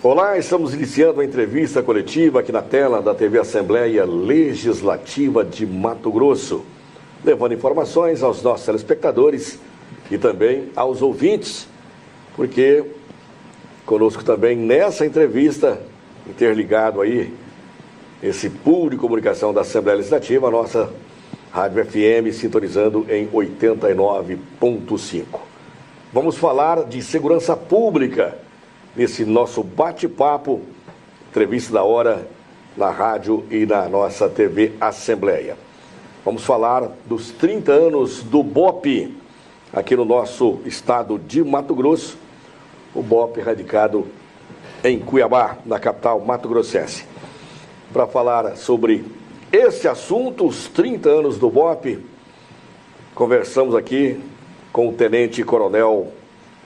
Olá, estamos iniciando a entrevista coletiva aqui na tela da TV Assembleia Legislativa de Mato Grosso, levando informações aos nossos telespectadores e também aos ouvintes, porque conosco também nessa entrevista, interligado aí, esse pool de comunicação da Assembleia Legislativa, a nossa Rádio FM sintonizando em 89.5. Vamos falar de segurança pública nesse nosso bate-papo, entrevista da hora na rádio e na nossa TV Assembleia. Vamos falar dos 30 anos do BOP aqui no nosso estado de Mato Grosso, o BOP radicado em Cuiabá, na capital mato-grossense. Para falar sobre esse assunto, os 30 anos do BOP, conversamos aqui com o Tenente Coronel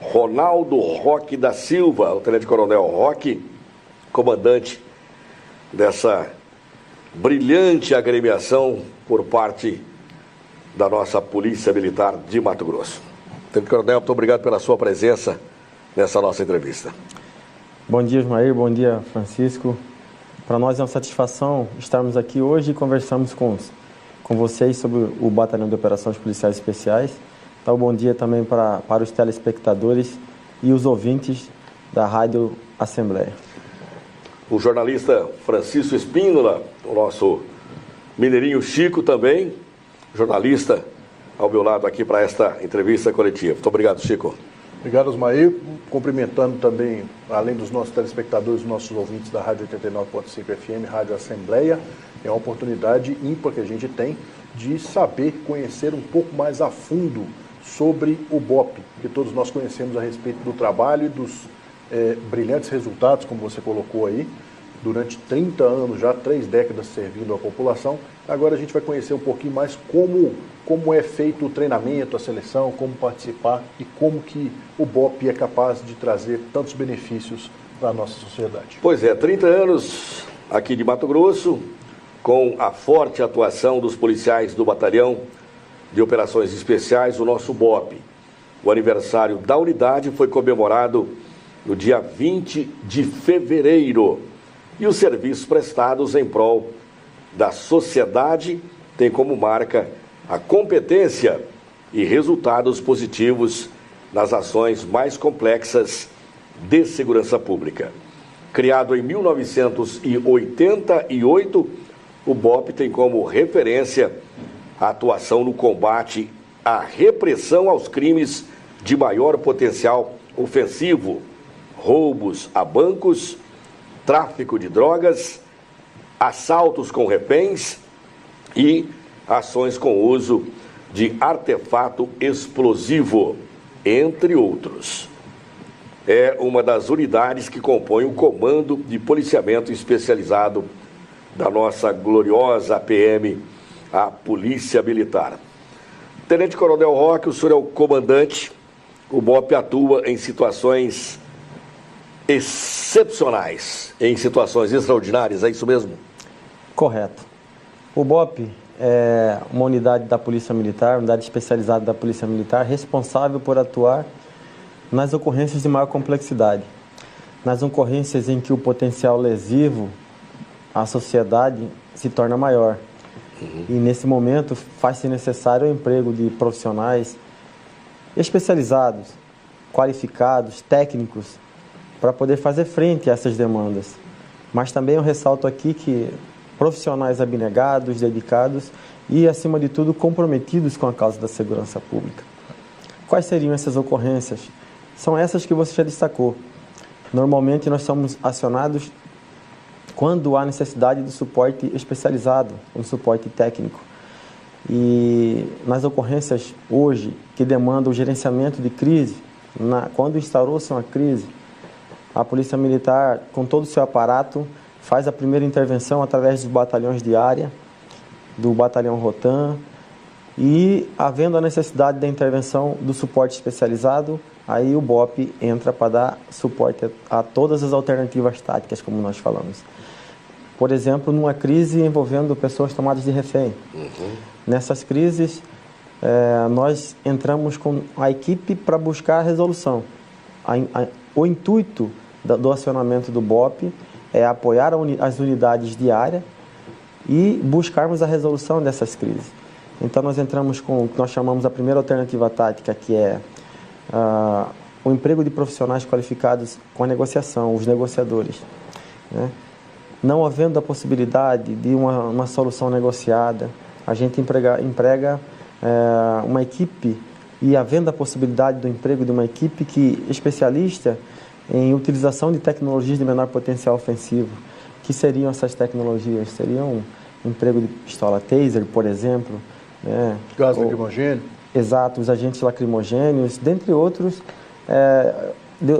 Ronaldo Roque da Silva, o Tenente Coronel Roque, comandante dessa brilhante agremiação por parte da nossa Polícia Militar de Mato Grosso. Tenente Coronel, muito obrigado pela sua presença nessa nossa entrevista. Bom dia, Ismael, bom dia, Francisco. Para nós é uma satisfação estarmos aqui hoje e conversamos com vocês sobre o Batalhão de Operações Policiais Especiais. Então, bom dia também para os telespectadores e os ouvintes da Rádio Assembleia. O jornalista Francisco Espínola, o nosso mineirinho Chico também, jornalista ao meu lado aqui para esta entrevista coletiva. Muito obrigado, Chico. Obrigado, Osmair. Cumprimentando também, além dos nossos telespectadores, os nossos ouvintes da Rádio 89.5 FM, Rádio Assembleia. É uma oportunidade ímpar que a gente tem de saber, conhecer um pouco mais a fundo sobre o BOP, que todos nós conhecemos a respeito do trabalho e dos brilhantes resultados, como você colocou aí, durante 30 anos, já 3 décadas servindo à população. Agora a gente vai conhecer um pouquinho mais como é feito o treinamento, a seleção, como participar e como que o BOP é capaz de trazer tantos benefícios para a nossa sociedade. Pois é, 30 anos aqui de Mato Grosso, com a forte atuação dos policiais do Batalhão de Operações Especiais, o nosso BOP. O aniversário da unidade foi comemorado no dia 20 de fevereiro. E os serviços prestados em prol da sociedade têm como marca a competência e resultados positivos nas ações mais complexas de segurança pública. Criado em 1988, o BOP tem como referência a atuação no combate à repressão aos crimes de maior potencial ofensivo, roubos a bancos, tráfico de drogas, assaltos com reféns e ações com uso de artefato explosivo, entre outros. É uma das unidades que compõe o Comando de Policiamento Especializado da nossa gloriosa PM, a Polícia Militar. Tenente Coronel Roque, o senhor é o comandante. O BOP atua em situações excepcionais, em situações extraordinárias, é isso mesmo? Correto. O BOP é uma unidade da Polícia Militar, unidade especializada da Polícia Militar, responsável por atuar nas ocorrências de maior complexidade, nas ocorrências em que o potencial lesivo à sociedade se torna maior. E nesse momento faz-se necessário o emprego de profissionais especializados, qualificados, técnicos, para poder fazer frente a essas demandas. Mas também eu ressalto aqui que profissionais abnegados, dedicados e, acima de tudo, comprometidos com a causa da segurança pública. Quais seriam essas ocorrências? São essas que você já destacou. Normalmente nós somos acionados quando há necessidade de suporte especializado, um suporte técnico. E nas ocorrências hoje que demandam o gerenciamento de crise, quando instaurou-se uma crise, a Polícia Militar, com todo o seu aparato, faz a primeira intervenção através dos batalhões de área, do batalhão Rotan, e havendo a necessidade da intervenção do suporte especializado, aí o BOP entra para dar suporte a todas as alternativas táticas, como nós falamos. Por exemplo, numa crise envolvendo pessoas tomadas de refém. Nessas crises, nós entramos com a equipe para buscar a resolução. O intuito do acionamento do BOP é apoiar as unidades de área e buscarmos a resolução dessas crises. Então, nós entramos com o que nós chamamos a primeira alternativa tática, que é o emprego de profissionais qualificados com a negociação, os negociadores, né? Não havendo a possibilidade de uma solução negociada, a gente emprega uma equipe, e havendo a possibilidade do emprego de uma equipe especialista em utilização de tecnologias de menor potencial ofensivo. Que seriam essas tecnologias? Seriam emprego de pistola taser, por exemplo, né? Gás lacrimogêneo. Exato, os agentes lacrimogêneos, dentre outros,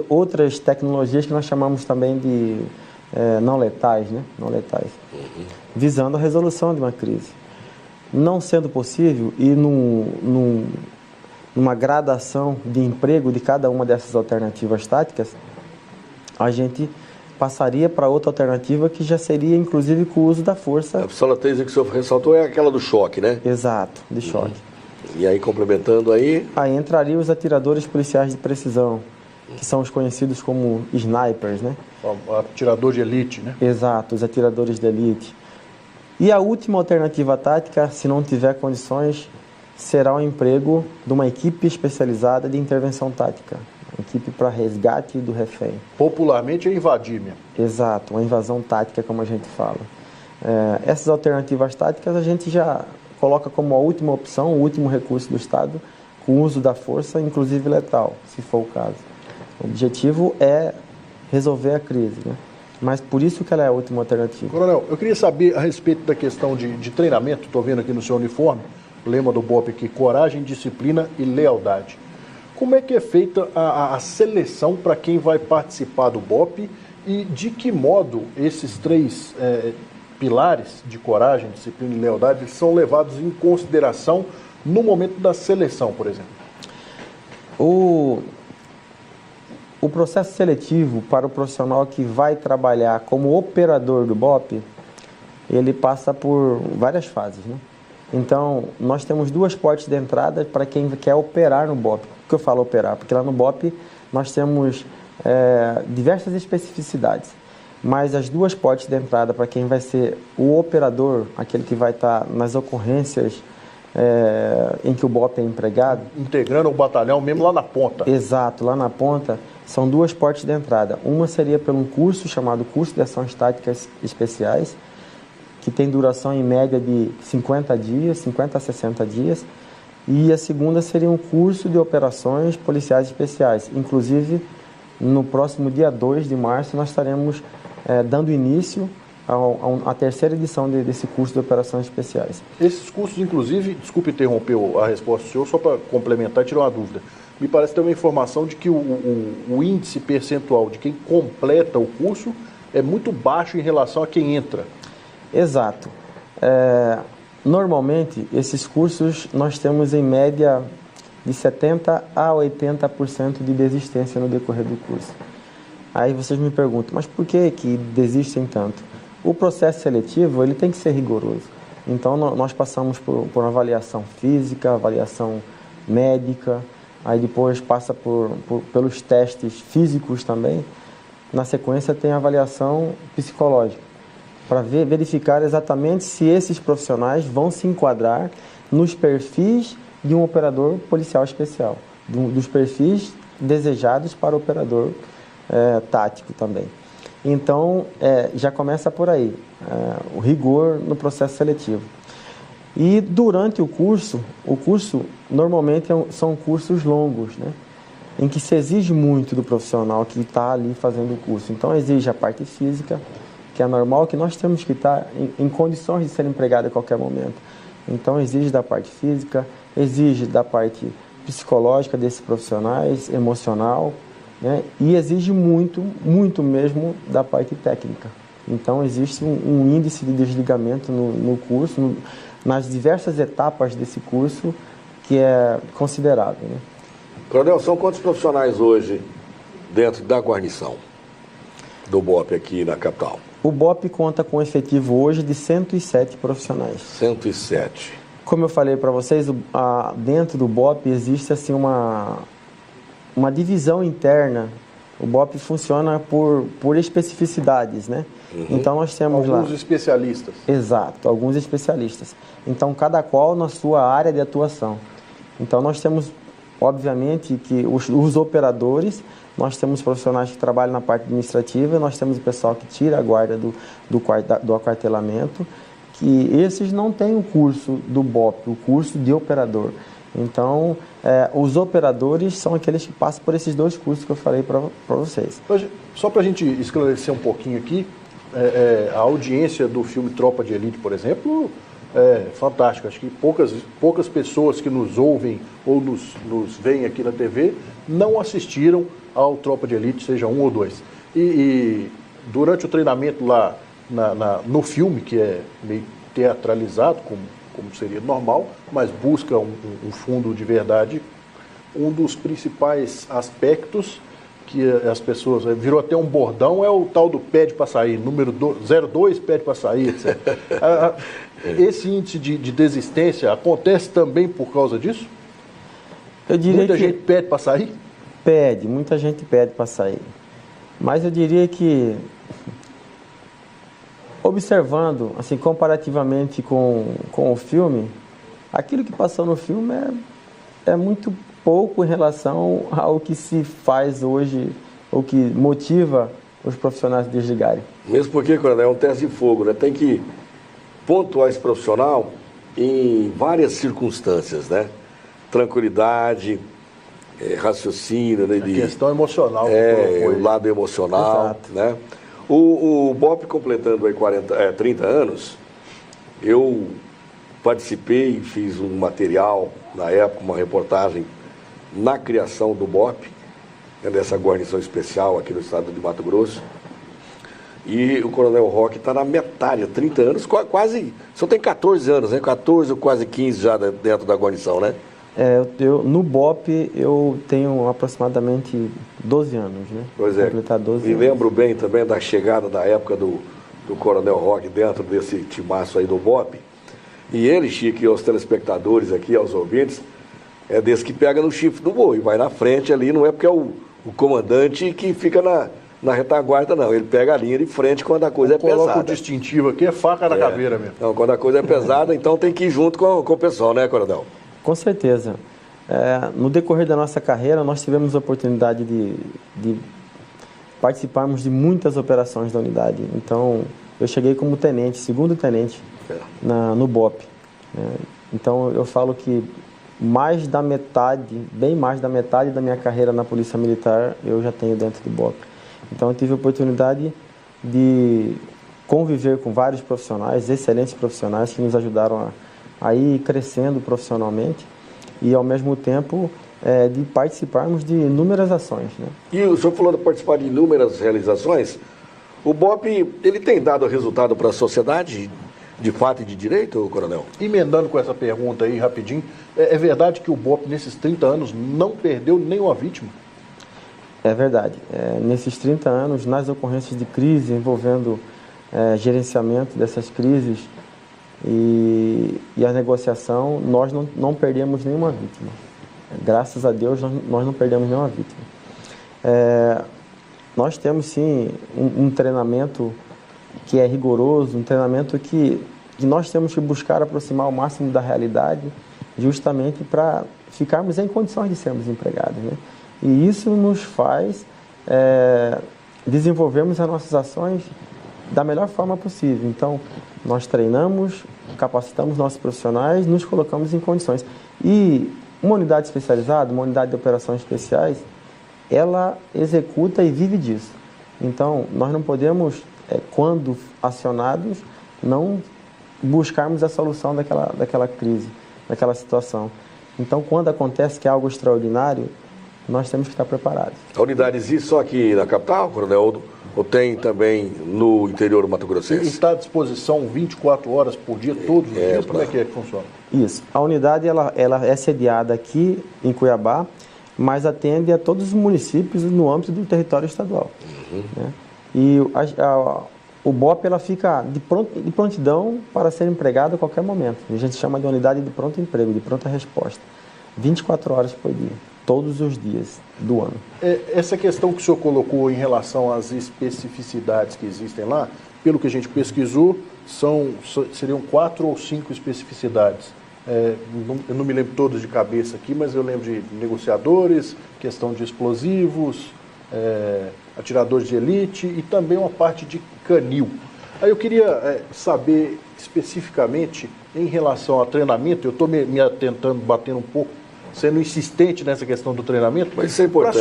outras tecnologias que nós chamamos também de não letais, né? Não letais, visando a resolução de uma crise. Não sendo possível, e numa gradação de emprego de cada uma dessas alternativas táticas, a gente passaria para outra alternativa que já seria, inclusive, com o uso da força. A pistola taser que o senhor ressaltou é aquela do choque, né? Exato, de choque. E aí, complementando aí... Aí entrariam os atiradores policiais de precisão, que são os conhecidos como snipers, né? O atirador de elite, né? Exato, os atiradores de elite. E a última alternativa tática, se não tiver condições, será o emprego de uma equipe especializada de intervenção tática. Uma equipe para resgate do refém. Popularmente é invadir mesmo. Exato, uma invasão tática, como a gente fala. Essas alternativas táticas a gente já coloca como a última opção, o último recurso do Estado, com o uso da força, inclusive letal, se for o caso. O objetivo é resolver a crise, né? Mas por isso que ela é a última alternativa. Coronel, eu queria saber a respeito da questão de treinamento. Estou vendo aqui no seu uniforme, o lema do BOP aqui: coragem, disciplina e lealdade. Como é que é feita a seleção para quem vai participar do BOP e de que modo esses três pilares de coragem, disciplina e lealdade são levados em consideração no momento da seleção, por exemplo? O processo seletivo para o profissional que vai trabalhar como operador do BOP, ele passa por várias fases, né? Então, nós temos duas portas de entrada para quem quer operar no BOP. Por que eu falo operar? Porque lá no BOP nós temos diversas especificidades. Mas as duas portas de entrada para quem vai ser o operador, aquele que vai estar nas ocorrências em que o BOP é empregado. Integrando o batalhão mesmo lá na ponta. Exato, lá na ponta, são duas portas de entrada. Uma seria por um curso chamado Curso de Ações Táticas Especiais, que tem duração em média de 50 a 60 dias. E a segunda seria um curso de operações policiais especiais. Inclusive, no próximo dia 2 de março, nós estaremos dando início à terceira edição desse curso de operações especiais. Esses cursos, inclusive, desculpe interromper a resposta do senhor, só para complementar e tirar uma dúvida. Me parece ter uma informação de que o índice percentual de quem completa o curso é muito baixo em relação a quem entra. Exato. Normalmente, esses cursos nós temos em média de 70% a 80% de desistência no decorrer do curso. Aí vocês me perguntam, mas por que desistem tanto? O processo seletivo ele tem que ser rigoroso. Então, nós passamos por uma avaliação física, avaliação médica, aí depois passa pelos testes físicos também. Na sequência, tem a avaliação psicológica, para verificar exatamente se esses profissionais vão se enquadrar nos perfis de um operador policial especial, dos perfis desejados para o operador tático também. Então, já começa por aí, o rigor no processo seletivo. E durante o curso normalmente são cursos longos, né? Em que se exige muito do profissional que está ali fazendo o curso. Então, exige a parte física, que é normal, que nós temos que estar em condições de ser empregado a qualquer momento. Então, exige da parte física, exige da parte psicológica desses profissionais, emocional, né? E exige muito, muito mesmo da parte técnica. Então, existe um índice de desligamento no curso, nas diversas etapas desse curso, que é considerável, né? Coronel, são quantos profissionais hoje dentro da guarnição do BOP aqui na capital? O BOP conta com um efetivo hoje de 107 profissionais. 107. Como eu falei para vocês, dentro do BOP existe assim uma divisão interna, O BOP funciona por especificidades, né? Então nós temos alguns especialistas. Exato, alguns especialistas. Então cada qual na sua área de atuação. Então nós temos, obviamente, que os operadores, nós temos profissionais que trabalham na parte administrativa, nós temos o pessoal que tira a guarda do aquartelamento, que esses não têm o curso do BOP, o curso de operador. Então, os operadores são aqueles que passam por esses dois cursos que eu falei para vocês. Só para a gente esclarecer um pouquinho aqui, a audiência do filme Tropa de Elite, por exemplo, é fantástica. Acho que poucas pessoas que nos ouvem ou nos veem aqui na TV não assistiram ao Tropa de Elite, seja um ou dois. E durante o treinamento lá no filme, que é meio teatralizado, como seria normal, mas busca um fundo de verdade, um dos principais aspectos que as pessoas, virou até um bordão, é o tal do pede para sair, número 02 pede para sair, etc. Esse índice de desistência acontece também por causa disso? Eu diria muita gente pede para sair? Muita gente pede para sair. Mas eu diria que, observando, assim, comparativamente com o filme, aquilo que passou no filme é muito pouco em relação ao que se faz hoje, o que motiva os profissionais a desligarem. Mesmo porque, coronel, é um teste de fogo, né? Tem que pontuar esse profissional em várias circunstâncias, né? Tranquilidade, raciocínio, né? A questão emocional. O lado emocional. Exato. Né? O BOP completando aí 30 anos, eu participei, fiz um material, na época, uma reportagem na criação do BOP, dessa guarnição especial aqui no estado de Mato Grosso. E o Coronel Roque está na metade, 30 anos, quase, só tem 14 anos, né? 14 ou quase 15 já dentro da guarnição, né? No BOP eu tenho aproximadamente 12 anos, né? Pois é. Completar 12 Me anos. lembro bem também da chegada da época do Coronel Roque dentro desse timaço aí do BOP. E ele, Chico, e aos telespectadores aqui, aos ouvintes, é desse que pega no chifre do boi, vai na frente ali, não é porque é o comandante que fica na retaguarda, não. Ele pega a linha de frente quando a coisa é pesada. Coloca o distintivo aqui, é faca na caveira mesmo. Então, quando a coisa é pesada, então tem que ir junto com o pessoal, né, Coronel? Com certeza. No decorrer da nossa carreira, nós tivemos a oportunidade de participarmos de muitas operações da unidade. Então, eu cheguei como tenente, segundo tenente, no BOP. Então, eu falo que mais da metade, bem mais da metade da minha carreira na Polícia Militar, eu já tenho dentro do BOP. Então, eu tive a oportunidade de conviver com vários profissionais, excelentes profissionais, que nos ajudaram a ir crescendo profissionalmente e, ao mesmo tempo, de participarmos de inúmeras ações. Né? E o senhor falou de participar de inúmeras realizações. O BOP, ele tem dado resultado para a sociedade, de fato e de direito, Coronel? Emendando com essa pergunta aí, rapidinho, é verdade que o BOP, nesses 30 anos, não perdeu nenhuma vítima? É verdade. Nesses 30 anos, nas ocorrências de crise envolvendo gerenciamento dessas crises e a negociação, nós não perdemos nenhuma vítima. Graças a Deus, nós não perdemos nenhuma vítima. Nós temos, sim, um treinamento que é rigoroso, um treinamento que nós temos que buscar aproximar ao máximo da realidade, justamente para ficarmos em condições de sermos empregados, né? E isso nos faz desenvolvermos as nossas ações da melhor forma possível. Então, nós treinamos, capacitamos nossos profissionais, nos colocamos em condições. E uma unidade especializada, uma unidade de operações especiais, ela executa e vive disso. Então, nós não podemos, quando acionados, não buscarmos a solução daquela crise, daquela situação. Então, quando acontece que é algo extraordinário, nós temos que estar preparados. A unidade existe só aqui na capital, Coronel, ou tem também no interior do Mato Grossense? Está à disposição 24 horas por dia, todos os dias? Como é que funciona? Isso. A unidade ela é sediada aqui em Cuiabá, mas atende a todos os municípios no âmbito do território estadual. Né? E o BOP ela fica de prontidão para ser empregado a qualquer momento. A gente chama de unidade de pronto emprego, de pronta resposta. 24 horas por dia. todos os dias do ano. Essa questão que o senhor colocou em relação às especificidades que existem lá, pelo que a gente pesquisou, seriam 4 ou 5 especificidades. Eu não me lembro todas de cabeça aqui, mas eu lembro de negociadores, questão de explosivos, atiradores de elite e também uma parte de canil. Aí eu queria saber especificamente em relação ao treinamento, eu estou me atentando, batendo um pouco, sendo insistente nessa questão do treinamento, mas isso é importante,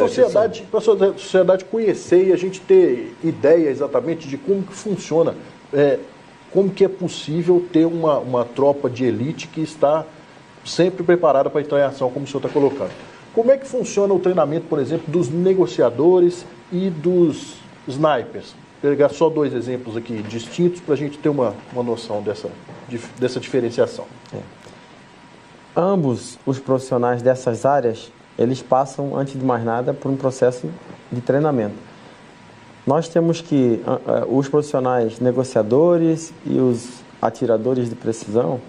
para a sociedade conhecer e a gente ter ideia exatamente de como que funciona, como que é possível ter uma tropa de elite que está sempre preparada para entrar em ação, como o senhor está colocando. Como é que funciona o treinamento, por exemplo, dos negociadores e dos snipers? Vou pegar só 2 exemplos aqui distintos para a gente ter uma noção dessa diferenciação. Ambos os profissionais dessas áreas, eles passam, antes de mais nada, por um processo de treinamento. Nós temos que, os profissionais negociadores e os atiradores de precisão,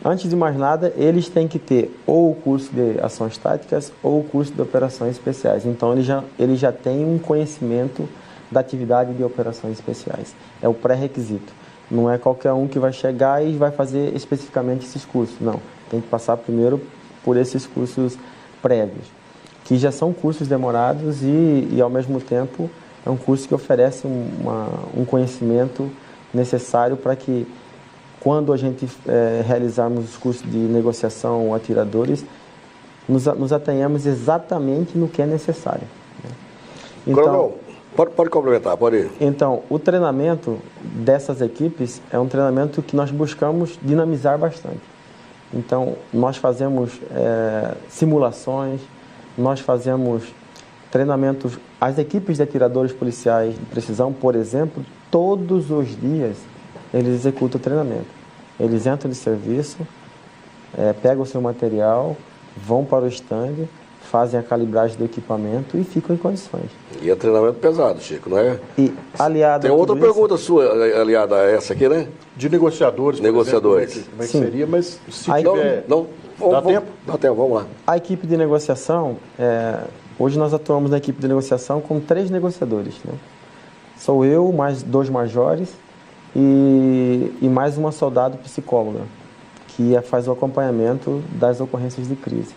antes de mais nada, eles têm que ter ou o curso de ações táticas ou o curso de operações especiais. Então, ele já tem um conhecimento da atividade de operações especiais. É o pré-requisito. Não é qualquer um que vai chegar e vai fazer especificamente esses cursos. Não. Tem que passar primeiro por esses cursos prévios, que já são cursos demorados e ao mesmo tempo, é um curso que oferece um conhecimento necessário para que, quando a gente realizarmos os cursos de negociação atiradores, nos atenhamos exatamente no que é necessário. Então, pode complementar, pode ir. Então, o treinamento dessas equipes é um treinamento que nós buscamos dinamizar bastante. Então, nós fazemos simulações, nós fazemos treinamentos. As equipes de atiradores policiais de precisão, por exemplo, todos os dias eles executam treinamento. Eles entram de serviço, pegam o seu material, vão para o stand, fazem a calibragem do equipamento e ficam em condições. E é treinamento pesado, Chico, não é? E aliado Tem outra pergunta sua aliada a essa aqui, né? De negociadores. Negociadores. Exemplo, como é que seria, mas se tiver... Dá tempo? Dá tempo, vamos lá. A equipe de negociação, hoje nós atuamos na equipe de negociação com 3 negociadores, né? Sou eu, mais 2 majores e mais uma soldado psicóloga, que faz o acompanhamento das ocorrências de crise.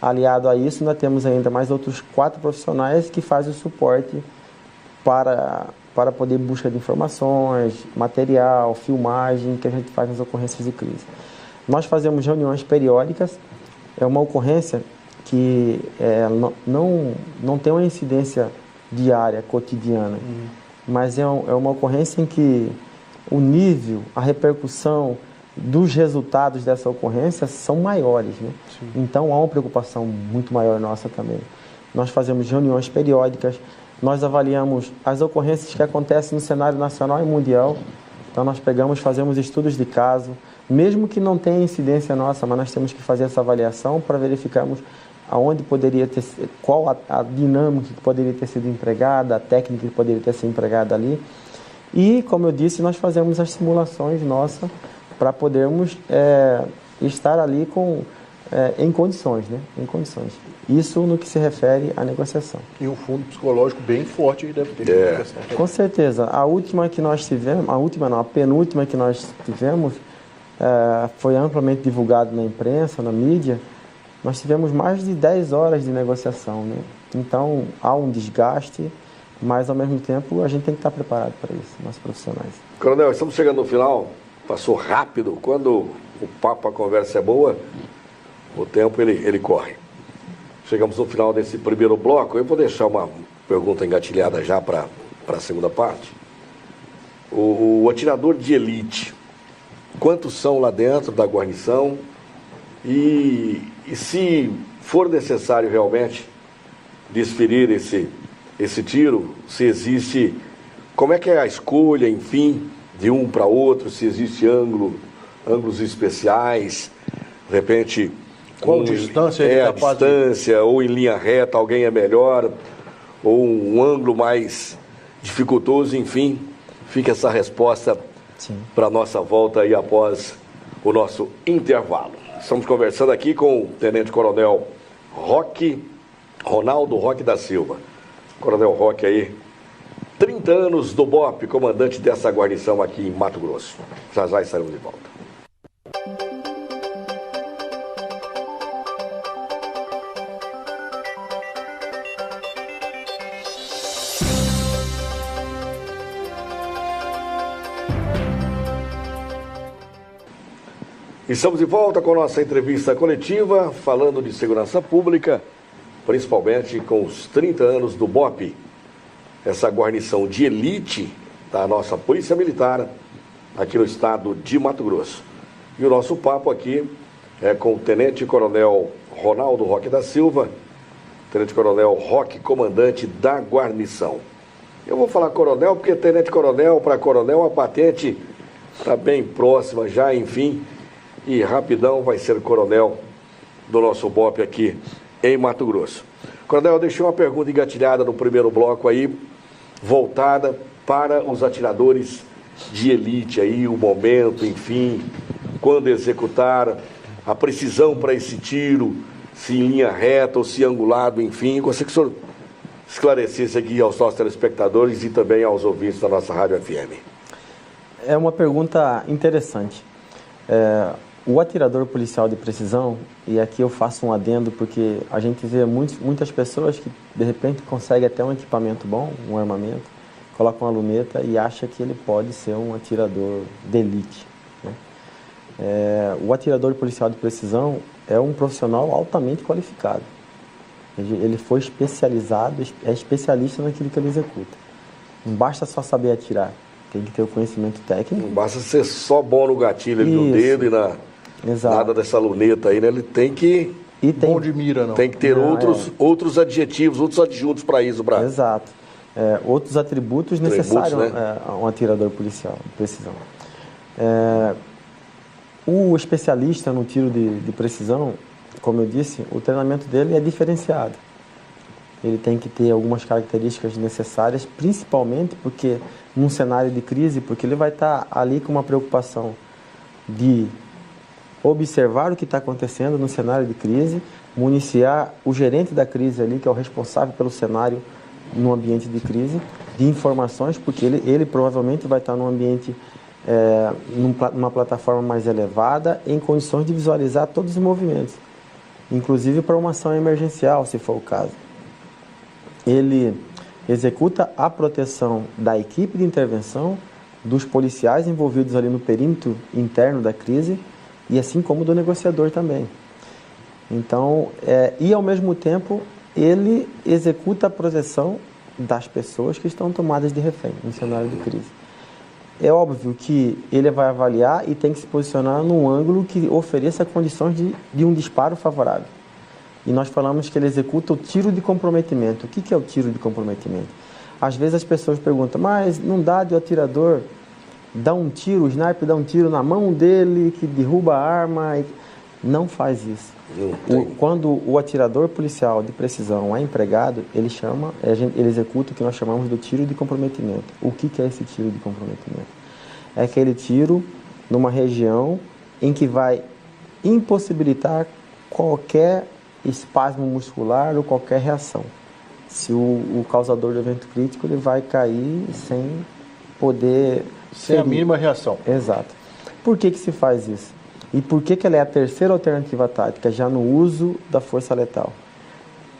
Aliado a isso, nós temos ainda mais outros 4 profissionais que fazem o suporte para poder busca de informações, material, filmagem, que a gente faz nas ocorrências de crise. Nós fazemos reuniões periódicas, é uma ocorrência que não tem uma incidência diária, cotidiana, mas é uma ocorrência em que o nível, a repercussão dos resultados dessa ocorrência são maiores, né? Então há uma preocupação muito maior nossa também. Nós fazemos reuniões periódicas, nós avaliamos as ocorrências que acontecem no cenário nacional e mundial. Então nós fazemos estudos de caso, mesmo que não tenha incidência nossa, mas nós temos que fazer essa avaliação para verificarmos aonde poderia ter, qual a dinâmica que poderia ter sido empregada, a técnica que poderia ter sido empregada ali. E, como eu disse, nós fazemos as simulações nossas para podermos estar ali em condições, né? Em condições. Isso no que se refere à negociação. E um fundo psicológico bem forte deve ter. Com certeza. A última que nós tivemos, a penúltima que nós tivemos, foi amplamente divulgado na imprensa, na mídia. Nós tivemos mais de 10 horas de negociação, né? Então, há um desgaste, mas, ao mesmo tempo, a gente tem que estar preparado para isso, nós profissionais. Coronel, estamos chegando no final. Passou rápido. Quando o papo, a conversa é boa, o tempo ele corre. Chegamos no final desse primeiro bloco. Eu vou deixar uma pergunta engatilhada já para a segunda parte. O atirador de elite, quantos são lá dentro da guarnição? E se for necessário realmente desferir esse tiro, se existe, como é que é a escolha, enfim, de um para outro, se existe ângulos especiais, de repente... Qual distância a distância, ou em linha reta, alguém é melhor, ou um ângulo mais dificultoso, enfim, fica essa resposta para a nossa volta aí após o nosso intervalo. Estamos conversando aqui com o Tenente Coronel Ronaldo Roque da Silva. Coronel Roque aí, 30 anos do BOPE, comandante dessa guarnição aqui em Mato Grosso. Já estaremos de volta. Estamos de volta com nossa entrevista coletiva, falando de segurança pública, principalmente com os 30 anos do BOPE, essa guarnição de elite da nossa Polícia Militar aqui no estado de Mato Grosso. E o nosso papo aqui é com o Tenente Coronel Ronaldo Roque da Silva, Tenente Coronel Roque, comandante da guarnição. Eu vou falar coronel porque Tenente Coronel para coronel a patente está bem próxima já, enfim. E rapidão vai ser coronel do nosso BOPE aqui em Mato Grosso. Coronel, eu deixei uma pergunta engatilhada no primeiro bloco aí, voltada para os atiradores de elite aí, o momento, enfim, quando executar, a precisão para esse tiro, se em linha reta ou se angulado, enfim. Gostaria que o senhor esclarecesse aqui aos nossos telespectadores e também aos ouvintes da nossa Rádio FM. É uma pergunta interessante. O atirador policial de precisão, e aqui eu faço um adendo porque a gente vê muitas pessoas que de repente conseguem até um equipamento bom, um armamento, colocam uma luneta e acha que ele pode ser um atirador de elite, né? O atirador policial de precisão é um profissional altamente qualificado. Ele foi especializado, é especialista naquilo que ele executa. Não basta só saber atirar, tem que ter o conhecimento técnico. Não basta ser só bom no gatilho, no dedo e nada dessa luneta aí, né? Ele tem que... bom de mira, não. Tem que ter outros adjetivos, outros adjuntos para isso. Exato. Outros atributos necessários, né? A um atirador policial de precisão. O especialista no tiro de precisão, como eu disse, o treinamento dele é diferenciado. Ele tem que ter algumas características necessárias, principalmente porque num cenário de crise, porque ele vai estar ali com uma preocupação de observar o que está acontecendo no cenário de crise, municiar o gerente da crise ali, que é o responsável pelo cenário no ambiente de crise, de informações, porque ele provavelmente vai estar num ambiente, numa plataforma mais elevada, em condições de visualizar todos os movimentos, inclusive para uma ação emergencial, se for o caso. Ele executa a proteção da equipe de intervenção, dos policiais envolvidos ali no perímetro interno da crise, e assim como do negociador também. Então, e ao mesmo tempo, ele executa a proteção das pessoas que estão tomadas de refém no cenário de crise. É óbvio que ele vai avaliar e tem que se posicionar num ângulo que ofereça condições de um disparo favorável. E nós falamos que ele executa o tiro de comprometimento. O que é o tiro de comprometimento? Às vezes as pessoas perguntam, mas não dá de o atirador dar um tiro, o sniper dá um tiro na mão dele, que derruba a arma. Não faz isso. Quando o atirador policial de precisão é empregado, ele executa o que nós chamamos do tiro de comprometimento. O que é esse tiro de comprometimento? É aquele tiro numa região em que vai impossibilitar qualquer espasmo muscular ou qualquer reação. Se o causador do evento crítico, ele vai cair sem poder... Sem a mínima reação. Exato. Por que se faz isso? E por que ela é a terceira alternativa tática, já no uso da força letal?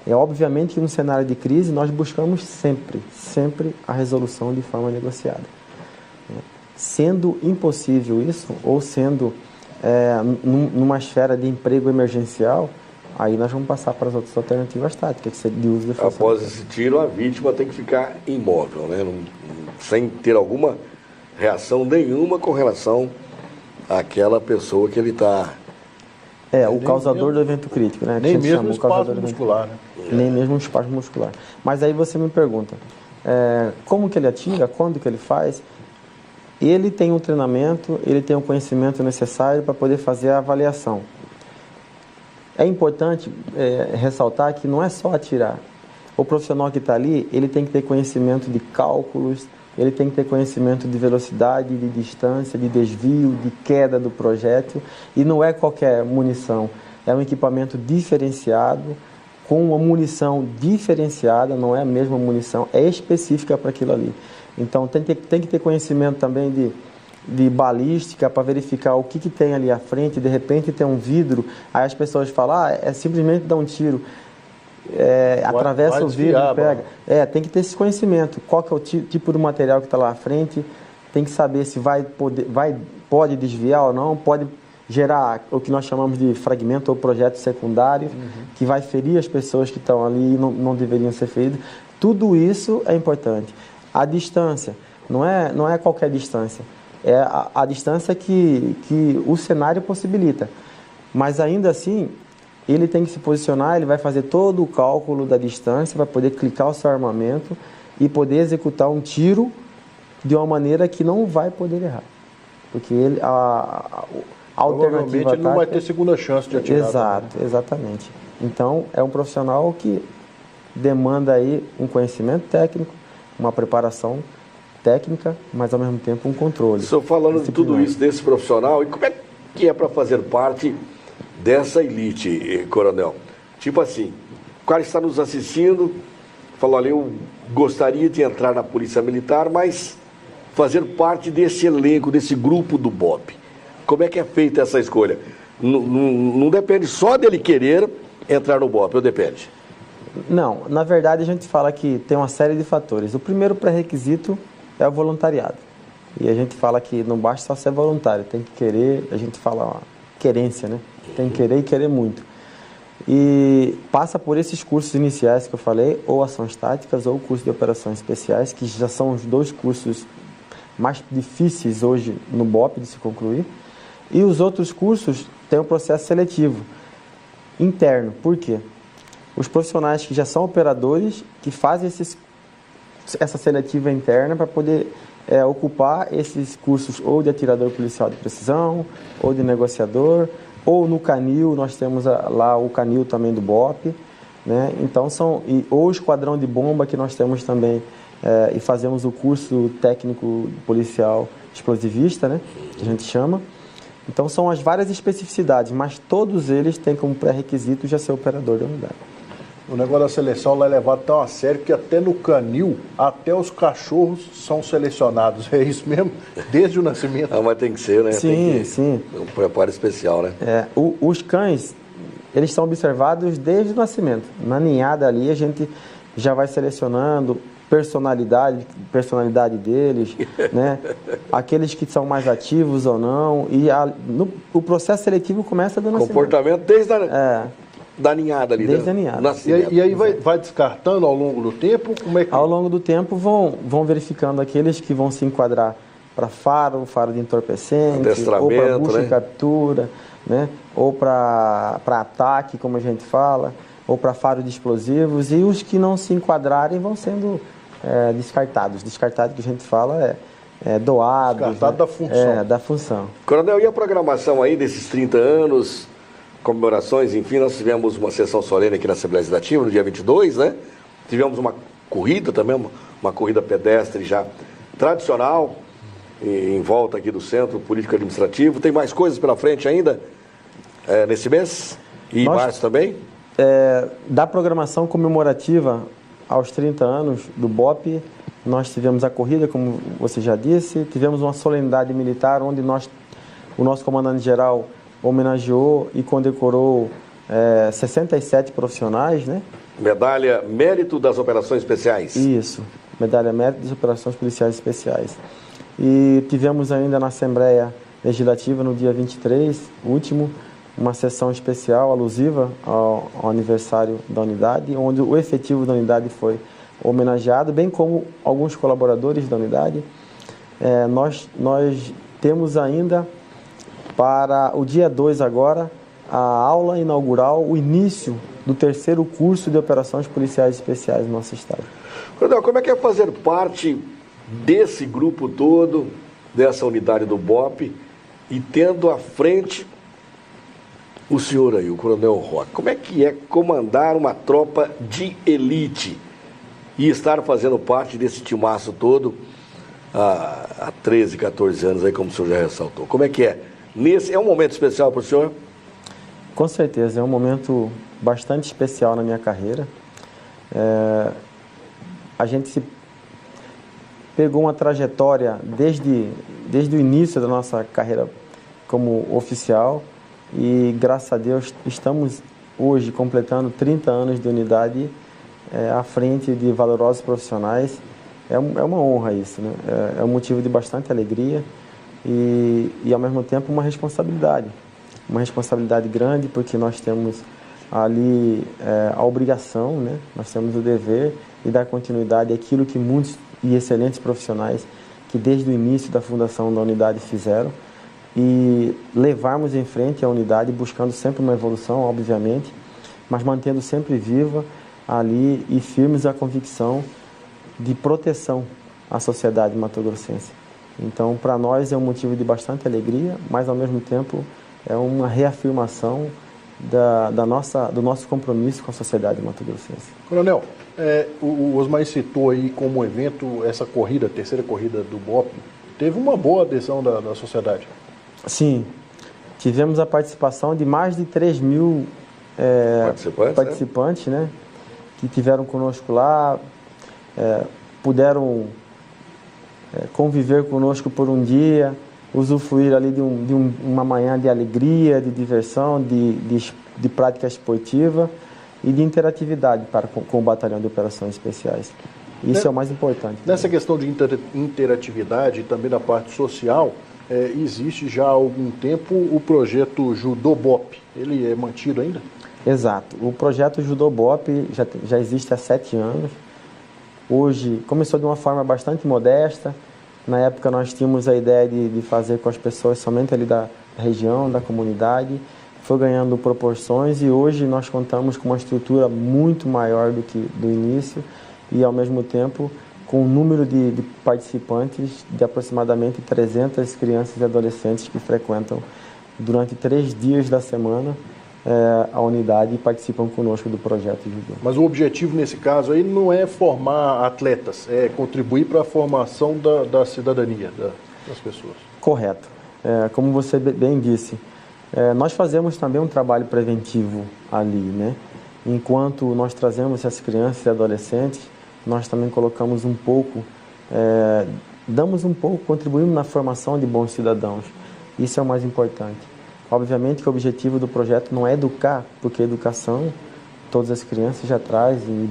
É obviamente que num cenário de crise nós buscamos sempre a resolução de forma negociada. Sendo impossível isso, ou sendo numa esfera de emprego emergencial, aí nós vamos passar para as outras alternativas táticas, que é de uso de força Após letal. esse tiro, a vítima tem que ficar imóvel, né? Sem ter alguma reação nenhuma com relação àquela pessoa que ele está... o causador do evento crítico, né? Nem mesmo o espasmo muscular, né? Nem mesmo o espasmo muscular. Mas aí você me pergunta, como que ele atira, quando que ele faz? Ele tem um treinamento, ele tem o conhecimento necessário para poder fazer a avaliação. É importante ressaltar que não é só atirar. O profissional que está ali, ele tem que ter conhecimento de cálculos, ele tem que ter conhecimento de velocidade, de distância, de desvio, de queda do projétil. E não é qualquer munição, é um equipamento diferenciado, com uma munição diferenciada, não é a mesma munição, é específica para aquilo ali. Então tem que ter conhecimento também de balística para verificar o que tem ali à frente. De repente tem um vidro, aí as pessoas falam, é simplesmente dar um tiro, atravessa o vidro e pega. Tem que ter esse conhecimento, qual que é o tipo de material que está lá à frente, tem que saber se pode desviar ou não, pode gerar o que nós chamamos de fragmento ou projeto secundário, que vai ferir as pessoas que estão ali e não deveriam ser feridas. Tudo isso é importante. A distância, não é qualquer distância, é a distância que o cenário possibilita. Mas ainda assim, ele tem que se posicionar, ele vai fazer todo o cálculo da distância, vai poder clicar o seu armamento e poder executar um tiro de uma maneira que não vai poder errar. Porque a alternativa ele não vai ter segunda chance de atirar. Exato, também. Exatamente. Então, é um profissional que demanda aí um conhecimento técnico, uma preparação técnica, mas ao mesmo tempo um controle. Estou falando de tudo isso, desse profissional, e como é que é para fazer parte dessa elite, coronel? Tipo assim, o cara está nos assistindo, falou ali, eu gostaria de entrar na Polícia Militar, mas fazer parte desse elenco, desse grupo do BOPE. Como é que é feita essa escolha? Não depende só dele querer entrar no BOPE, ou depende? Não, na verdade a gente fala que tem uma série de fatores. O primeiro pré-requisito é o voluntariado. E a gente fala que não basta só ser voluntário, tem que querer, a gente fala querência, né? Tem que querer e querer muito. E passa por esses cursos iniciais que eu falei, ou ações táticas, ou curso de operações especiais, que já são os dois cursos mais difíceis hoje no BOPE de se concluir. E os outros cursos têm um processo seletivo interno. Por quê? Os profissionais que já são operadores, que fazem essa seletiva interna para poder ocupar esses cursos ou de atirador policial de precisão, ou de negociador, ou no canil, nós temos lá o canil também do BOPE, né? Então ou o esquadrão de bomba que nós temos também, e fazemos o curso técnico policial explosivista, né? Que a gente chama. Então são as várias especificidades, mas todos eles têm como pré-requisito já ser operador da unidade. O negócio da seleção lá é levado tão a sério que até no canil, até os cachorros são selecionados. É isso mesmo? Desde o nascimento. Mas tem que ser, né? Sim, sim. Um preparo especial, né? Os cães, eles são observados desde o nascimento. Na ninhada ali, a gente já vai selecionando personalidade deles, né? Aqueles que são mais ativos ou não. E o processo seletivo começa do nascimento. Comportamento desde da ninhada ali. Desde a ninhada. E aí vai descartando ao longo do tempo? Como é que... Ao longo do tempo vão verificando aqueles que vão se enquadrar para faro de entorpecente, ou para busca, né? E captura, né? Ou para ataque, como a gente fala, ou para faro de explosivos, e os que não se enquadrarem vão sendo descartados. Descartado que a gente fala doados. Descartado, né? Da função. Da função. Coronel, e a programação aí desses 30 anos, comemorações, enfim, nós tivemos uma sessão solene aqui na Assembleia Legislativa, no dia 22, né? Tivemos uma corrida também, uma corrida pedestre já tradicional, em volta aqui do Centro Político Administrativo. Tem mais coisas pela frente ainda, nesse mês? E em março também? Da programação comemorativa aos 30 anos do BOPE, nós tivemos a corrida, como você já disse, tivemos uma solenidade militar, onde o nosso comandante-geral homenageou e condecorou 67 profissionais, né? Medalha Mérito das Operações Especiais. Isso, Medalha Mérito das Operações Policiais Especiais. E tivemos ainda na Assembleia Legislativa, no dia 23, último, uma sessão especial alusiva ao aniversário da unidade, onde o efetivo da unidade foi homenageado, bem como alguns colaboradores da unidade. Nós temos ainda, para o dia 2 agora, a aula inaugural, o início do 3º curso de Operações Policiais Especiais no nosso estado. Coronel, como é que é fazer parte desse grupo todo, dessa unidade do BOPE, e tendo à frente o senhor aí, o Coronel Roque? Como é que é comandar uma tropa de elite e estar fazendo parte desse timaço todo há 13, 14 anos, aí, como o senhor já ressaltou? Como é que é? É um momento especial para o senhor? Com certeza, é um momento bastante especial na minha carreira. A gente se pegou uma trajetória desde o início da nossa carreira como oficial e, graças a Deus, estamos hoje completando 30 anos de unidade à frente de valorosos profissionais. É uma honra isso, né? É um motivo de bastante alegria e, ao mesmo tempo, uma responsabilidade grande, porque nós temos ali a obrigação, né? Nós temos o dever de dar continuidade àquilo que muitos e excelentes profissionais que desde o início da fundação da unidade fizeram e levarmos em frente a unidade, buscando sempre uma evolução, obviamente, mas mantendo sempre viva ali e firmes a convicção de proteção à sociedade mato-grossense. Então, para nós é um motivo de bastante alegria, mas ao mesmo tempo é uma reafirmação do nosso compromisso com a sociedade mato-grossense. Coronel, o Osmar citou aí como evento essa corrida, a terceira corrida do BOP, teve uma boa adesão da sociedade. Sim, tivemos a participação de mais de 3.000 participantes, né, que tiveram conosco lá, puderam conviver conosco por um dia, usufruir ali de uma manhã de alegria, de diversão, de prática esportiva e de interatividade com o Batalhão de Operações Especiais. Isso é o mais importante. Nessa questão de interatividade e também da parte social, existe já há algum tempo o projeto Judô BOP. Ele é mantido ainda? Exato. O projeto Judô BOP já existe há 7 anos. Hoje começou de uma forma bastante modesta. Na época nós tínhamos a ideia de fazer com as pessoas somente ali da região, da comunidade. Foi ganhando proporções e hoje nós contamos com uma estrutura muito maior do que do início e, ao mesmo tempo, com um número de participantes de aproximadamente 300 crianças e adolescentes que frequentam durante 3 dias da semana a unidade e participam conosco do projeto Judô. Mas o objetivo nesse caso aí não é formar atletas, é contribuir para a formação da cidadania das pessoas. Correto. Como você bem disse, nós fazemos também um trabalho preventivo ali, né? Enquanto nós trazemos as crianças e adolescentes, nós também colocamos um pouco, damos um pouco, contribuímos na formação de bons cidadãos. Isso é o mais importante. Obviamente que o objetivo do projeto não é educar, porque a educação todas as crianças já trazem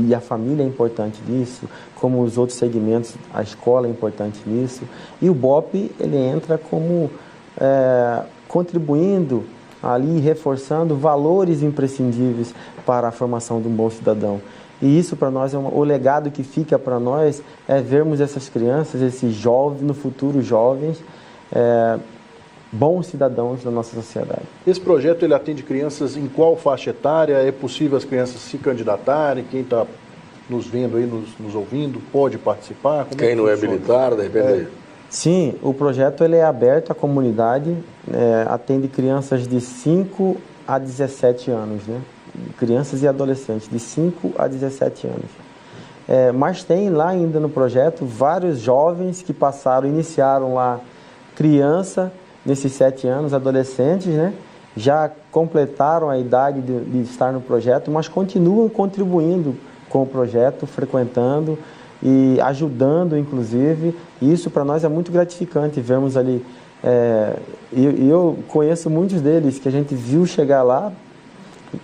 e a família é importante nisso, como os outros segmentos, a escola é importante nisso. E o BOP, ele entra como contribuindo ali, reforçando valores imprescindíveis para a formação de um bom cidadão. E isso para nós, o legado que fica para nós é vermos essas crianças, esses jovens, no futuro jovens, bons cidadãos da nossa sociedade. Esse projeto ele atende crianças em qual faixa etária? É possível as crianças se candidatarem? Quem está nos vendo aí, nos ouvindo, pode participar? Quem não é militar, de repente... Sim, o projeto ele é aberto à comunidade, atende crianças de 5 a 17 anos, né? Crianças e adolescentes de 5 a 17 anos. Mas tem lá ainda no projeto vários jovens que iniciaram lá criança, nesses 7 anos, adolescentes, né? Já completaram a idade de estar no projeto, mas continuam contribuindo com o projeto, frequentando e ajudando, inclusive. E isso para nós é muito gratificante, vermos ali. Eu conheço muitos deles que a gente viu chegar lá,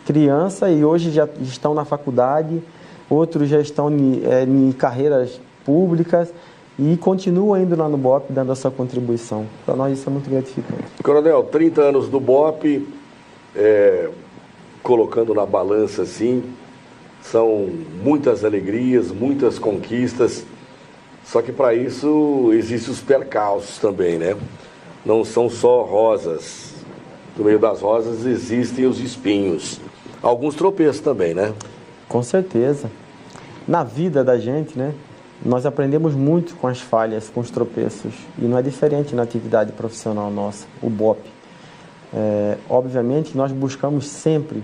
criança, e hoje já estão na faculdade, outros já estão em carreiras públicas, e continua indo lá no BOP dando a sua contribuição. Para nós isso é muito gratificante. Coronel, 30 anos do BOP, colocando na balança assim, são muitas alegrias, muitas conquistas, só que para isso existem os percalços também, né? Não são só rosas. No meio das rosas existem os espinhos. Alguns tropeços também, né? Com certeza. Na vida da gente, né? Nós aprendemos muito com as falhas, com os tropeços, e não é diferente na atividade profissional nossa, o BOP. Obviamente, nós buscamos sempre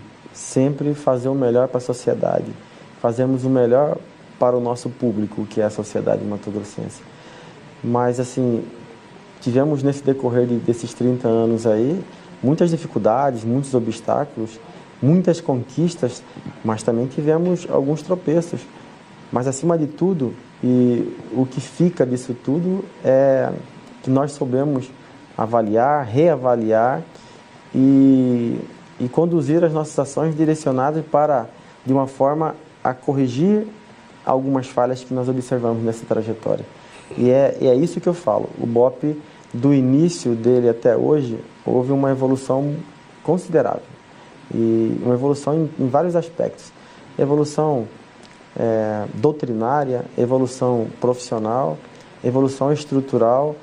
fazer o melhor para a sociedade. Fazemos o melhor para o nosso público, que é a sociedade mato-grossense. Mas, assim, tivemos nesse decorrer desses 30 anos aí, muitas dificuldades, muitos obstáculos, muitas conquistas, mas também tivemos alguns tropeços. Mas, acima de tudo, e o que fica disso tudo é que nós soubemos avaliar, reavaliar e conduzir as nossas ações direcionadas para, de uma forma, a corrigir algumas falhas que nós observamos nessa trajetória. E é isso que eu falo. O BOPE, do início dele até hoje, houve uma evolução considerável. E uma evolução em vários aspectos. Evolução doutrinária, evolução profissional, evolução estrutural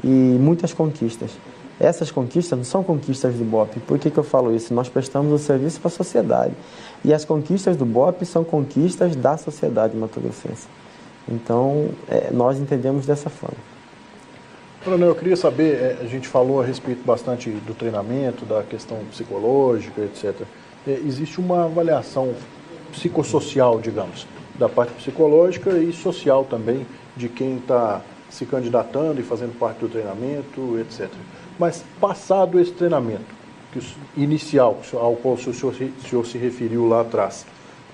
e muitas conquistas. Essas conquistas não são conquistas do BOPE. Por que eu falo isso? Nós prestamos um serviço para a sociedade. E as conquistas do BOPE são conquistas da sociedade mato-grossense. Então, nós entendemos dessa forma. Coronel, eu queria saber, a gente falou a respeito bastante do treinamento, da questão psicológica, etc. Existe uma avaliação psicossocial, digamos, da parte psicológica e social também, de quem está se candidatando e fazendo parte do treinamento, etc. Mas, passado esse treinamento inicial, ao qual o senhor se referiu lá atrás,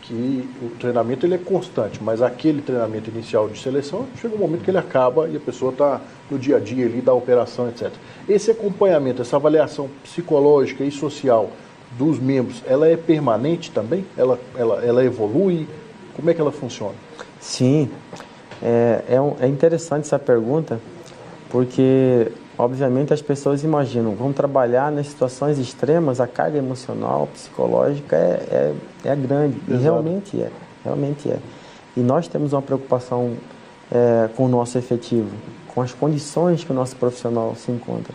que o treinamento ele é constante, mas aquele treinamento inicial de seleção, chega um momento que ele acaba e a pessoa está no dia a dia ali da operação, etc. Esse acompanhamento, essa avaliação psicológica e social dos membros, ela é permanente também? Ela evolui? Como é que ela funciona? Sim, é interessante essa pergunta, porque, obviamente, as pessoas imaginam, vão trabalhar nas situações extremas, a carga emocional, psicológica é grande. Exato. E realmente é. E nós temos uma preocupação com o nosso efetivo, com as condições que o nosso profissional se encontra.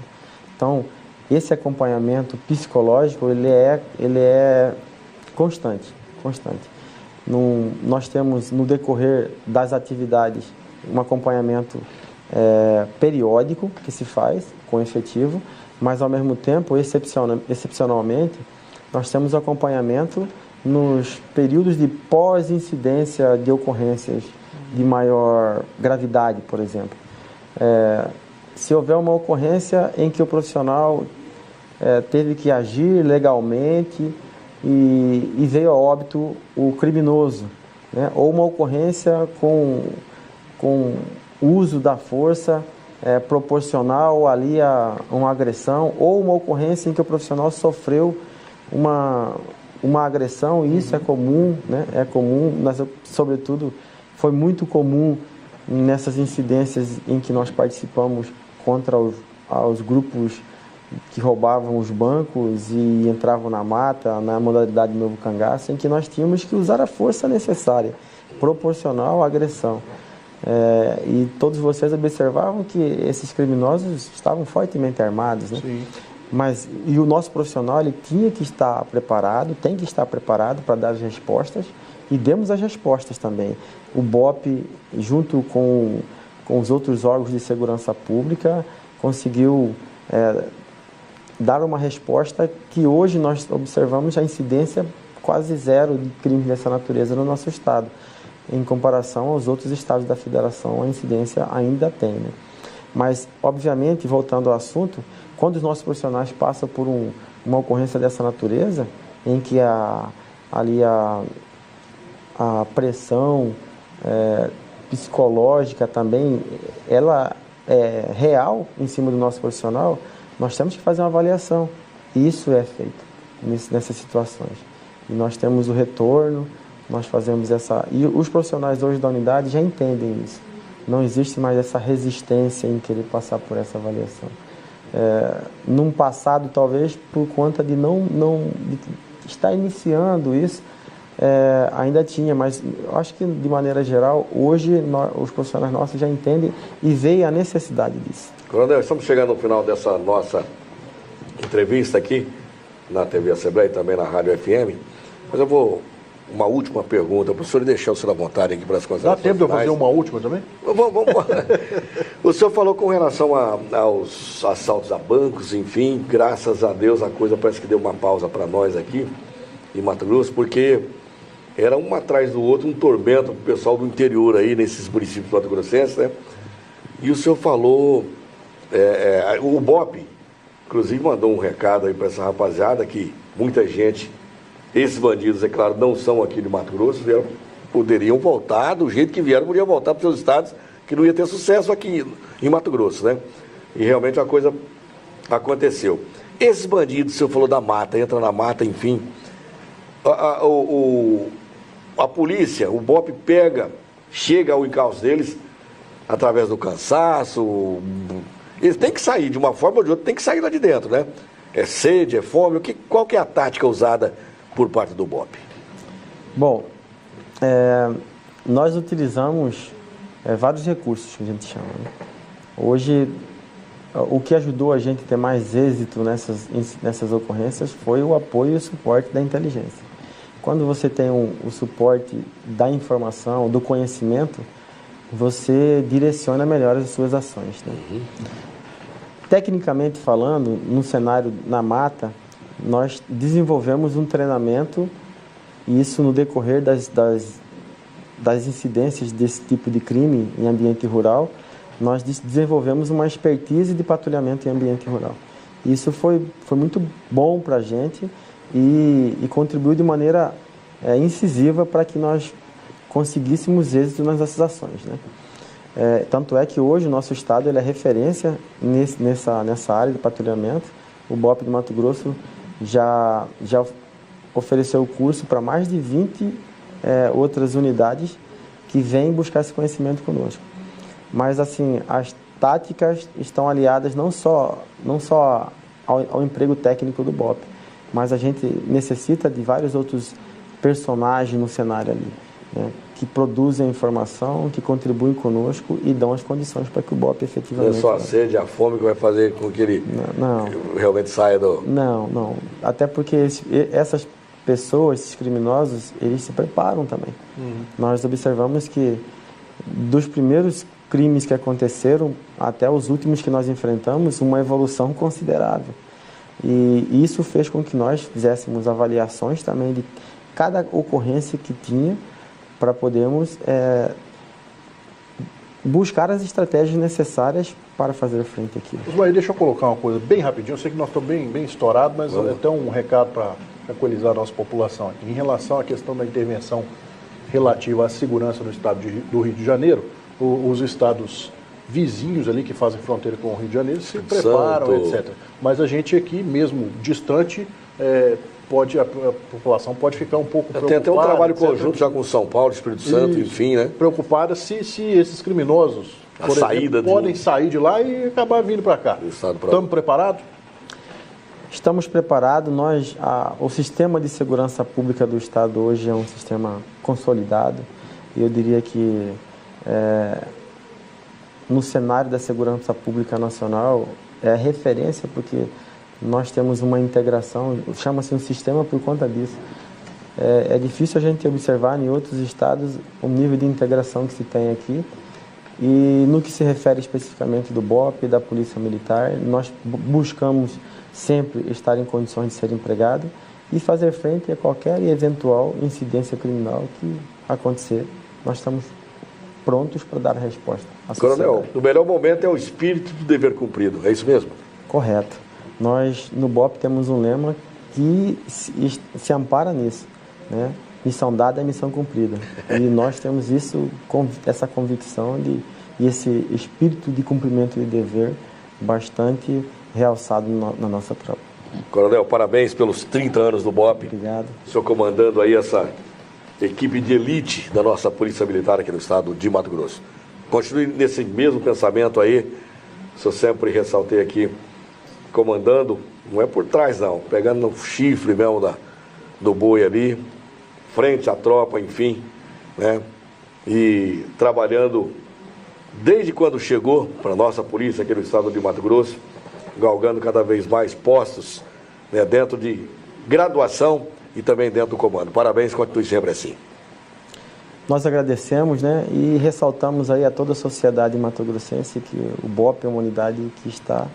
Então, esse acompanhamento psicológico, ele é constante. Nós temos, no decorrer das atividades, um acompanhamento periódico que se faz com efetivo, mas, ao mesmo tempo, excepcionalmente, nós temos acompanhamento nos períodos de pós-incidência de ocorrências de maior gravidade, por exemplo. Se houver uma ocorrência em que o profissional teve que agir legalmente e veio a óbito o criminoso, né? Ou uma ocorrência com uso da força proporcional ali a uma agressão, ou uma ocorrência em que o profissional sofreu uma agressão, e isso é comum, né? É comum, mas, sobretudo, foi muito comum nessas incidências em que nós participamos contra os grupos que roubavam os bancos e entravam na mata, na modalidade de novo cangaço, em que nós tínhamos que usar a força necessária, proporcional à agressão. E todos vocês observavam que esses criminosos estavam fortemente armados, né? Sim. E o nosso profissional, ele tinha que estar preparado, tem que estar preparado para dar as respostas, e demos as respostas também. O BOPE, junto com os outros órgãos de segurança pública, conseguiu dar uma resposta que hoje nós observamos a incidência quase zero de crimes dessa natureza no nosso estado. Em comparação aos outros estados da federação, a incidência ainda tem, né? Mas, obviamente, voltando ao assunto, quando os nossos profissionais passam por uma ocorrência dessa natureza, em que a pressão psicológica também, ela é real em cima do nosso profissional, nós temos que fazer uma avaliação. E isso é feito nessas situações. E nós temos o retorno, nós fazemos essa... E os profissionais hoje da unidade já entendem isso. Não existe mais essa resistência em querer passar por essa avaliação. Num passado, talvez, por conta de de estar iniciando isso, ainda tinha, mas eu acho que, de maneira geral, hoje os profissionais nossos já entendem e veem a necessidade disso. Coronel, estamos chegando ao final dessa nossa entrevista aqui na TV Assembleia e também na Rádio FM, mas eu vou... Uma última pergunta, para o senhor deixar o senhor à vontade aqui para as considerações. Dá tempo de eu fazer uma última também? Vamos. O senhor falou com relação aos assaltos a bancos, enfim, graças a Deus a coisa parece que deu uma pausa para nós aqui em Mato Grosso, porque era um atrás do outro, um tormento para o pessoal do interior aí, nesses municípios mato-grossenses, né? E o senhor falou, o BOPE, inclusive, mandou um recado aí para essa rapaziada que muita gente Esses bandidos, é claro, não são aqui de Mato Grosso, poderiam voltar do jeito que vieram, podiam voltar para os seus estados, que não ia ter sucesso aqui em Mato Grosso, né? E realmente a coisa aconteceu. Esses bandidos, o senhor falou da mata, entra na mata, enfim. A polícia, o BOPE chega ao encalço deles através do cansaço. Eles têm que sair, de uma forma ou de outra, tem que sair lá de dentro, né? É sede, é fome, qual que é a tática usada por parte do BOPE? Bom, nós utilizamos vários recursos que a gente chama, né? Hoje, o que ajudou a gente a ter mais êxito nessas ocorrências foi o apoio e o suporte da inteligência. Quando você tem o suporte da informação, do conhecimento, você direciona melhor as suas ações, né? Tecnicamente falando, no cenário na mata, nós desenvolvemos um treinamento, e isso no decorrer das incidências desse tipo de crime em ambiente rural, nós desenvolvemos uma expertise de patrulhamento em ambiente rural. Isso foi muito bom para a gente e contribuiu de maneira incisiva para que nós conseguíssemos êxito nas nossas ações, né? Tanto é que hoje o nosso estado ele é referência nessa área de patrulhamento. O BOPE de Mato Grosso já ofereceu o curso para mais de 20 outras unidades que vêm buscar esse conhecimento conosco. Mas, assim, as táticas estão aliadas não só ao emprego técnico do BOPE, mas a gente necessita de vários outros personagens no cenário ali, né, que produzem a informação, que contribuem conosco e dão as condições para que o BOPE efetivamente... Não é só a sede, a fome que vai fazer com que ele realmente saia do... Não. Até porque essas pessoas, esses criminosos, eles se preparam também. Nós observamos que dos primeiros crimes que aconteceram até os últimos que nós enfrentamos, uma evolução considerável. E isso fez com que nós fizéssemos avaliações também de cada ocorrência que tinha para podermos buscar as estratégias necessárias para fazer frente aqui. Osmar, deixa eu colocar uma coisa bem rapidinho. Eu sei que nós estamos bem estourados, mas até um recado para tranquilizar a nossa população aqui. Em relação à questão da intervenção relativa à segurança no estado do Rio de Janeiro, os estados vizinhos ali que fazem fronteira com o Rio de Janeiro se preparam, etc. Mas a gente aqui, mesmo distante, a população pode ficar um pouco preocupada. Tem até um trabalho conjunto já com São Paulo, Espírito Santo, enfim, né? Preocupada se esses criminosos, por exemplo, podem sair de lá e acabar vindo para cá. Estamos preparados? Estamos preparados. O sistema de segurança pública do Estado hoje é um sistema consolidado. E eu diria que no cenário da segurança pública nacional é referência, porque nós temos uma integração, chama-se um sistema por conta disso. É difícil a gente observar em outros estados o nível de integração que se tem aqui. E no que se refere especificamente do BOPE e da Polícia Militar, nós buscamos sempre estar em condições de ser empregado e fazer frente a qualquer eventual incidência criminal que acontecer. Nós estamos prontos para dar a resposta à sociedade. Coronel, o melhor momento é o espírito do dever cumprido, é isso mesmo? Correto. Nós, no BOPE, temos um lema que se ampara nisso, né? Missão dada é missão cumprida. E nós temos essa convicção e esse espírito de cumprimento de dever bastante realçado na nossa tropa. Coronel, parabéns pelos 30 anos do BOPE. Obrigado. O senhor comandando aí essa equipe de elite da nossa Polícia Militar aqui no estado de Mato Grosso. Continue nesse mesmo pensamento aí. Eu sempre ressaltei aqui, comandando, não é por trás não, pegando no chifre mesmo do boi ali, frente à tropa, enfim, né? E trabalhando desde quando chegou para a nossa polícia aqui no estado de Mato Grosso, galgando cada vez mais postos, né, dentro de graduação e também dentro do comando. Parabéns, continue sempre assim. Nós agradecemos, né, e ressaltamos aí a toda a sociedade matogrossense que o BOPE é uma unidade que está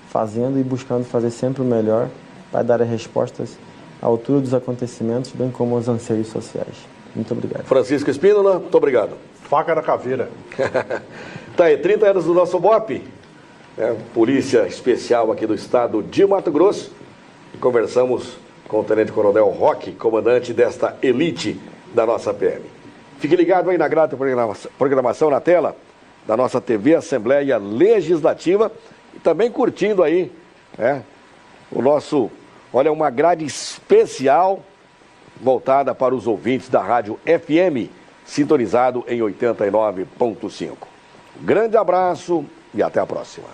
fazendo e buscando fazer sempre o melhor para dar as respostas à altura dos acontecimentos, bem como aos anseios sociais. Muito obrigado. Francisco Espínola, muito obrigado. Faca na caveira. Tá aí, 30 anos do nosso BOPE, Polícia Especial aqui do estado de Mato Grosso. E conversamos com o Tenente Coronel Roque, comandante desta elite da nossa PM. Fique ligado aí na grata programação na tela da nossa TV Assembleia Legislativa e também curtindo aí, o nosso, uma grade especial voltada para os ouvintes da Rádio FM, sintonizado em 89.5. Grande abraço e até a próxima.